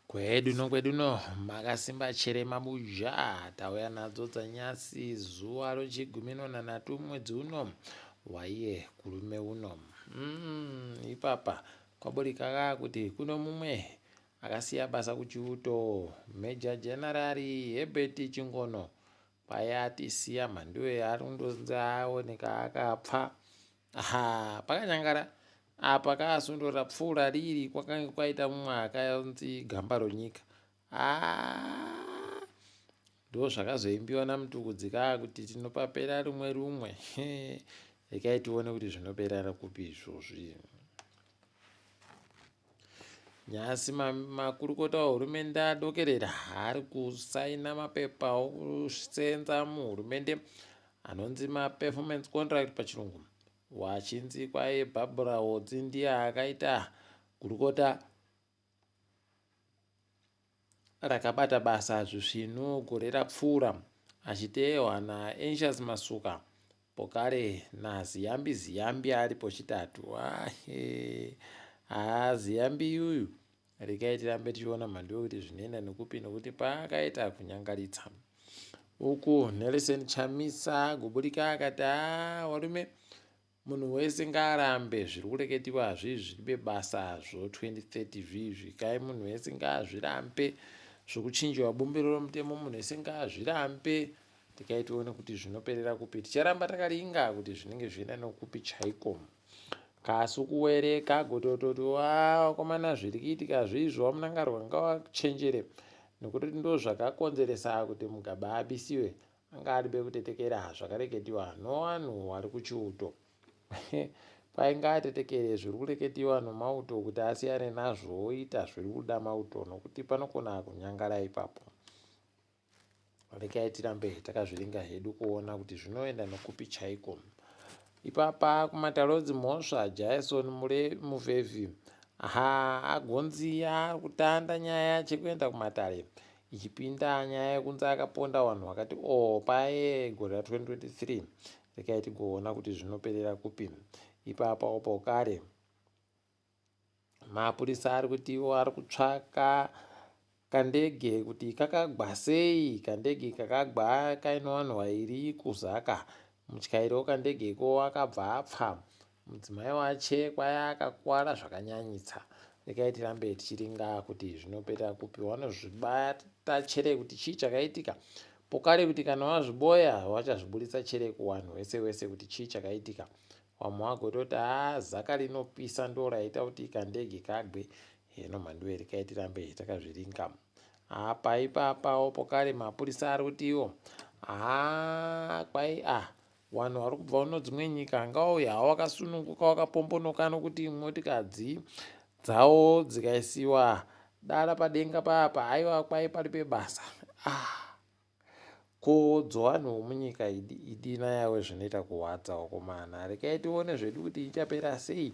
Kwedu no makasimba chere mabuja tauya nadzo dzanyasi zuva rochi11 mwedzi uno waiye kurume uno. Ipapa kwaburika kuti kuno mumwe akasiya basa kuchiuto, Meja Jenerari Herbert Chingono payatisiya mhanduwe ari kundonzi aoneka akapfa. Pakanyangara apa kaasundora pfuura riri kwakanga kwaita mumwe akanzi Gamba Ronyika. Ndo zvakazoimbiwa namutukudzika kuti tinopapera rumwe rekai tione kuti zvinopera kupi izvozvi. Nyasi makurukota wehurumende adokerera ari kusaina mapepa okusenza muhurumende anonzi maperformance contract pachirungu. Wachinzi kwaye Barbara Hodzi ndiye akaita gurukota rakabata basa zvisvinu gore rapfuura, achiteehwa naAnxious Masuka pokare naZiyambi aripo chitatu. Ziyambi uyu rekai tirambe tichiona mhando yokuti zvinoenda nekupi, nokuti paakaita kunyangaritsa uku Nelson Chamisa kuburika akati varume munhu wese ngaarambe zviri kureketiwa zviribe basa zvo 2030 zvizvi. Kai munhu wese ngaazvirambe zvokuchinjiwa bumbiro romutemo, munhu wese ngaazvirambe. Tikai tione kuti zvinoperera kupi. Ticharamba takaringa kuti zvinenge zvienda nokupi chaiko. Kasi kuwereka gotototi wakomana zviri kuitika zvizvo munangarwa ngavachenjere, nekuti ndo zvakakonzeresa kuti Mugabe abisiwe. Anga aribe kutetekera zvakareketiwa nowanhu vari kuchiuto. Kwainga atetekere zviri kureketiwa nomauto kuti asiyane nazvo oita zviri kuda mauto, nokuti panokona kunyangara ipapo. Rekai tirambe takazviringa hedu kuona kuti zvinoenda nokupi chaiko. Ipapa kumatalodzi mhosva Jason Muvhevhi agonzi kutanda nyaya chekuenda kumatare ichipinda nyaya yekunzi akaponda vanhu vakati paye gore ra2023. Rekai tigoona kuti zvinoperera kupi. Ipapa opokare mapurisa ari kutiwo ari kutsvaka kandege kuti kakagwa sei. Kandege kakagwa kaino vanhu vairi kuzaka. Mutyairi wekandege iko akabva apfa. Mudzimai wache kwaya akakwara zvakanyanyisa. Rekai tirambe tichiringa kuti zvinoperera kupi. Vanozvibata chere kuti chii chakaitika. Pokare kuti kana wazviboya wachazvibudisa chere kuvanhu wese kuti chii chakaitika. Vamwe vagototi zaka rinopisa ndo raita kuti kandege kagwe. Heno mhanduwe rekai tirambe takazviringa. Ipapa pokare mapurisa ari kutiwo kwai vanhu vari kubva kuno dzimwe nyika ngauya wakasununguka wakapombonoka, nokuti motikadzi dzavo dzikaisiwa dara padenga papa aiwa kwai paripe basa. Kodzo vanhu vomunyika idina yawe zvinoita kuwadza wakomana. Rekai tione zvedu kuti ichapera sei,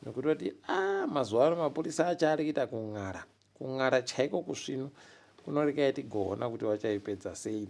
nokutoti mazuva ano mapurisa acho ari kuita kung'ara chaiko kusvinu kunorekai tigoona kuti vachaipedza sei.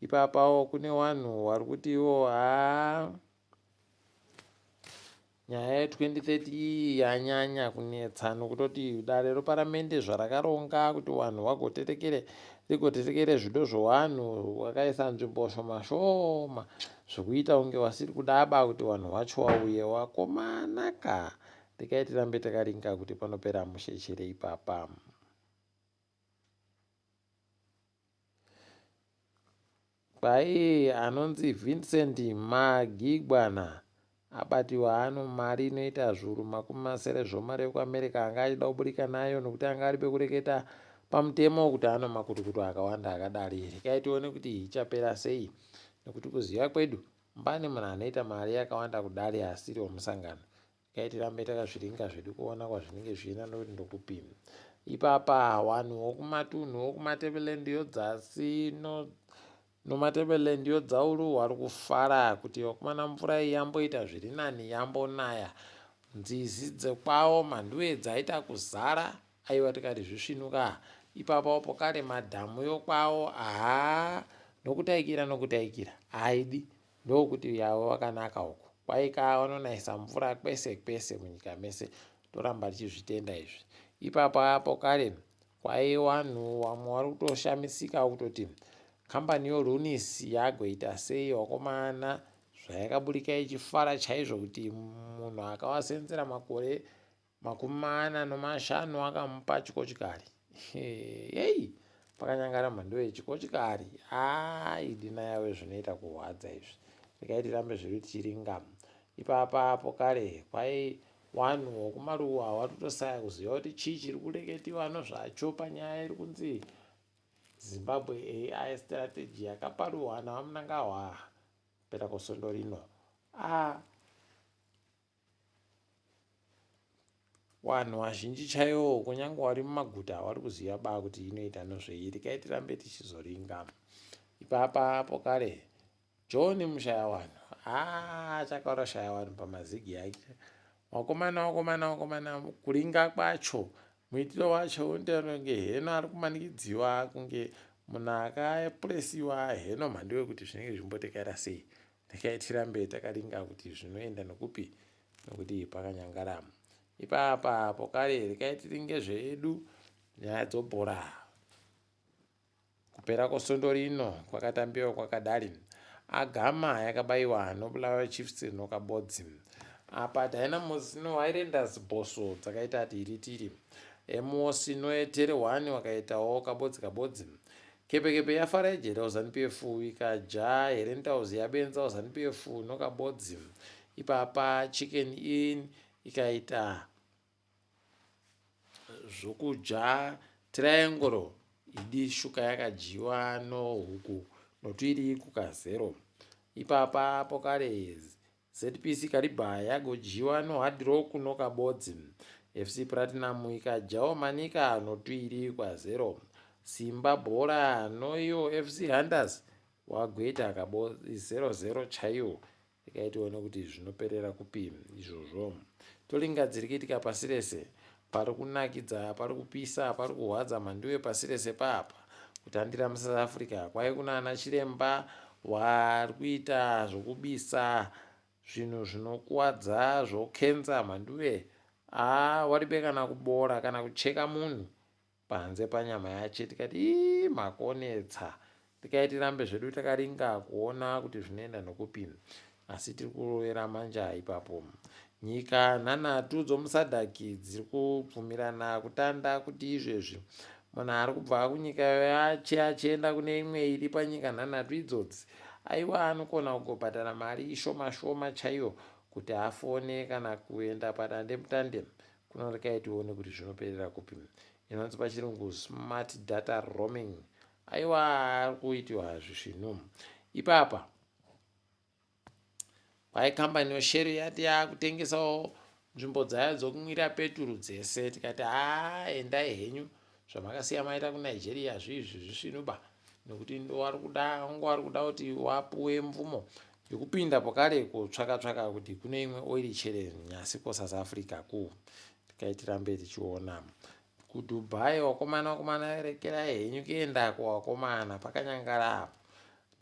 Ipapawo kune vanhu vari kutiwo nyaya ye2030 yanyanya kunetsa, nokutoti dare reparamende zvarakaronga kuti vanhu rigotetekere zvido zvevanhu vakaisa nzvimbo shoma zvokuita kunge vasiri kudaba kuti vanhu vacho vauye wakomanaka. Rekai tirambe takaringa kuti panopera mushechere ipapa. Kwai anonzi Vincent Magigwana abatiwa ano mari inoita zviuru 70 zvomari yekuAmerica. Anga achida kuburika nayo nokuti anga aribe kureketa pamutemo kuti ano makutukutu akawanda akadari. Rekai tione kuti ichapera sei, nokuti kuziva kwedu mbane munhu anoita mari yakawanda kudari asiri womusangano. Rekai tirambe takazviringa zvedu kuona kwazvinenge zvichienda nokuti ndokupi. Ipapa vanhu vokumatunhu wokumatebelendi yodzasi nomatebelendi yodzauru vari kufara kuti wakomana mvura iyi yamboita zviri nani yambonaya. Nzizi dzekwavo mhanduwe dzaita kuzara aiwa tikati zvisvinuka. Ipapa pokare madhamu yokwavo nokutaikira haidi, ndokuti yavo vakanaka uku. Kwaika vanonaisa mvura kwese munyika mese. Toramba tichizvitenda izvi. Ipapa pokare kwai vanhu vamwe vari kutoshamisika kutoti kambani yoRunis yagoita sei wakomana zvayakaburika ichifara chaizvo kuti munhu akavasenzera makore 45 akamupa chikochikari. Yei pakanyangara mhando yechikochikari. Idina yawe zvinoita kuhwadza izvi. Regai tirambe zviri tichiringa. Ipapapo kare kwai vanhu vokumaruwa vatotosaya kuziva kuti chii chiri kureketiwa zvacho panyaya iri kunzi Zimbabwe AI strategy yakaparuwa navamunangahwa pera kusondo rino. Vanhu vazhinji chaivo kunyange vari mumaguta vari kuziva kuti inoita nozvei. Regai tirambe tichizoringa. Ipapapo kare John mushaya vanhu chakaurashaya vanhu pamazigi yake. Wakomana kuringa kwacho muitiro wacho unteronge heno ari kumanikidziwa kunge munhu akapuresiwa heno mhando yekuti zvinenge zvimbotekera sei. Regai tirambe takaringa kuti zvinoenda nokupi nokuti pakanyangara. Ipapapo kare regai tiringe zvedu nyaya dzobhora. Kupera kwesondo rino kwakatambiwa kwakadari. Agama yakabayiwa noBulawayo Chiefs noKabodzi. Apa Dynamos noHighlanders bhoso dzakaita tiri. Emos noETERWANI wakaitawo kabodzi. Kepekepe yafara ijera ZANU-PF ikaja Herentals yabenza ZANU-PF noKabodzi. Ipapa Chicken Inn ikaita zvokuja Triangle idi shuka yakajiwa noHuku notwiri kuka0. Ipapa pokare ZPC Kariba yagojiwa noHard Rock noKabodzi. FC Platinum ikajawo Manika notwiri kwa0. Simba Bhora noiyo FC Hunters wagoita Kabodzi 0-0 chaiyo. Tikaitione kuti zvinoperera kupi izvozvo. Toringa dziri kuitika pasi rese. Pari kunakidza, pari kupisa, pari kuhwadza mhando yepasi rese papa. Kutandira muSouth Africa kwai kuna ana chiremba vari kuita zvokubisa zvinhu zvinokuwadza zvokenza mhanduwe waribe kana kubora kana kucheka munhu panze panyama yache. Tikati makonetsa. Tikaitirambe zvedu takaringa kuona kuti zvinoenda nokupi. Asi tiri kurovera manja ipapo. Nyika 3 dzomusadhaki dziri kubvumirana kutanda kuti izvezvi munhu ari kubva kunyika yache achienda kune imwe iri panyika 3 idzodzi anogona kugobhadhara mari shoma chaiyo kuti afone kana kuenda padande mutande. Kunorekai tione kuti zvinoperera kupi. Inonzi pachirungu smart data roaming. Ari kuitiwa zvinhu. Ipapa kwai kambani yoShell yati yakutengesawo nzvimbo dzayo dzokumwira peturu dzese. Tikati endai henyu zvamakasiya maita kuNigeria zvisvinuba nokuti ndovari kuda kuti wapuwe mvumo yokupinda pokare kutsvaka kuti kune imwe oil chere nyasi kuSouth Africa ku. Tikaitirambe tichiona kuDubai wakomana rekerai henyu kuenda kuwakomana pakanyangara.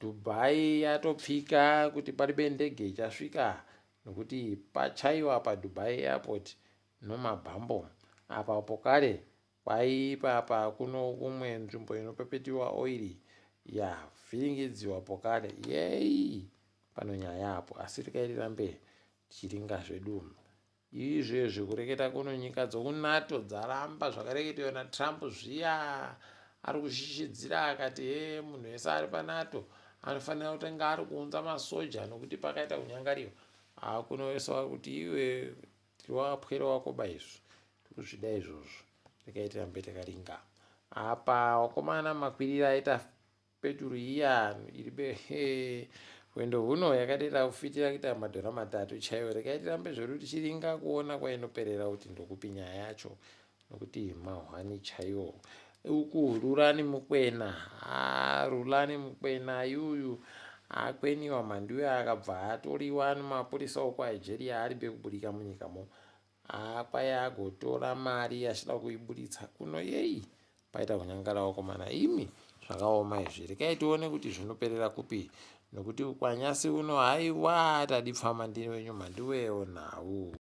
Dubai yatopfika kuti paribe ndege ichasvika nokuti pachaiwa paDubai airport nomabhambo. Apa pokare kwai papa kuno kumwe nzvimbo inopepetiwa oil yavhiringidziwa pokare panonyaya apo. Asi tikaitirambe tichiringa zvedu. Izvezvi kureketa kuno nyika dzokuNATO dzaramba zvakareketiwa naTrump zviya ari kushishidzira akati munhu wese ari paNATO anofanira kutenga ari kuunza masoja nokuti pakaita kunyangariwa. Kuno wese kuti iwe tiwapwere wakoba izvo tikuzvida izvozvo. Tikaitirambe takaringa. Apa wakomana makwirira aita peturu iya iribe wendo huno yakadira kufitira kuita $3 chaiwo. Tikaitirambe zvedu tichiringa kuona kwainoperera kuti ndokupi nyaya yacho nokuti mahwani chaiwo. Uku Rurani Mukwena yuyu akweniwa mhanduwe akabva atoriwa nemapurisa okuNigeria aribe kuburika munyikamo. Kwai agotora mari achida kuiburitsa kuno paita kunyangara wakomana imi zvakaoma izvi. Rekai tione kuti zvinoperera kupi nokuti kwanyasi uno tadipfama ndiwenyu mhanduwe onhau.